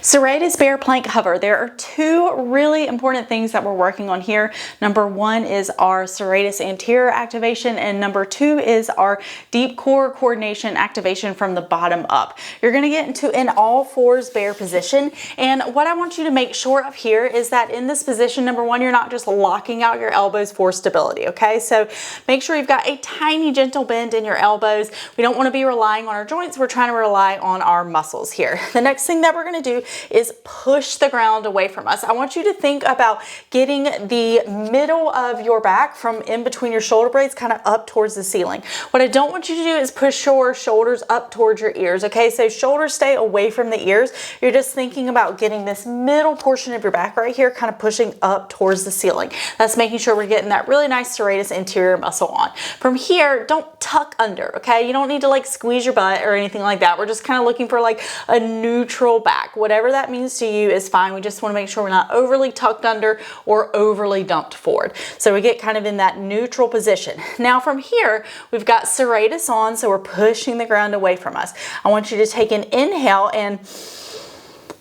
Serratus bear plank hover. There are two really important things that we're working on here. Number one is our serratus anterior activation, and number two is our deep core coordination activation from the bottom up. You're going to get into an all fours bear position, and what I want you to make sure of here is that in this position, number one, you're not just locking out your elbows for stability, okay? So make sure you've got a tiny gentle bend in your elbows. We don't want to be relying on our joints. We're trying to rely on our muscles here. The next thing that we're going to do is push the ground away from us. I want you to think about getting the middle of your back from in between your shoulder blades kind of up towards the ceiling. What I don't want you to do is push your shoulders up towards your ears, okay? So shoulders stay away from the ears. You're just thinking about getting this middle portion of your back right here kind of pushing up towards the ceiling. That's making sure we're getting that really nice serratus anterior muscle on. From here, don't tuck under, okay? You don't need to like squeeze your butt or anything like that. We're just kind of looking for like a neutral back. Whatever that means to you is fine. We just want to make sure we're not overly tucked under or overly dumped forward. So we get kind of in that neutral position. Now from here, we've got serratus on, so we're pushing the ground away from us. I want you to take an inhale, and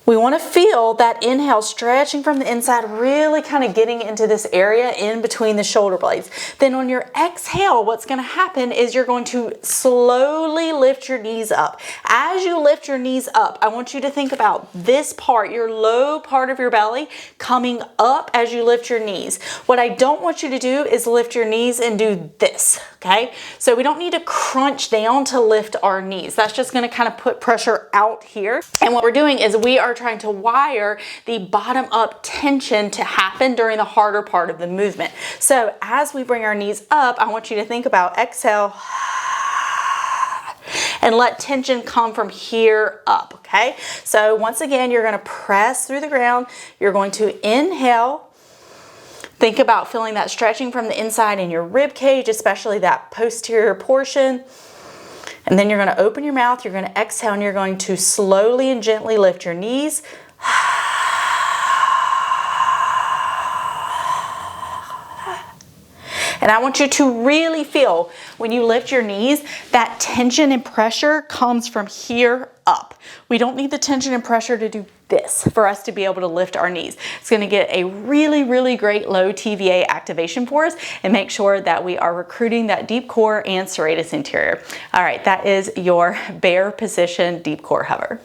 we want to feel that inhale stretching from the inside, really kind of getting into this area in between the shoulder blades. Then on your exhale, what's going to happen is you're going to slowly lift your knees up. As you lift your knees up, I want you to think about this part, your low part of your belly, coming up as you lift your knees. What I don't want you to do is lift your knees and do this, okay? So we don't need to crunch down to lift our knees. That's just going to kind of put pressure out here. And what we're doing is we are trying to wire the bottom up tension to happen during the harder part of the movement. So as we bring our knees up, I want you to think about exhale and let tension come from here up, okay? So once again, you're going to press through the ground. You're going to inhale. Think about feeling that stretching from the inside in your rib cage, especially that posterior portion. And then you're going to open your mouth, you're going to exhale, and you're going to slowly and gently lift your knees. And I want you to really feel when you lift your knees, that tension and pressure comes from here up. We don't need the tension and pressure to do this for us to be able to lift our knees. It's going to get a really, really great low TVA activation for us and make sure that we are recruiting that deep core and serratus anterior. All right, that is your bear position deep core hover.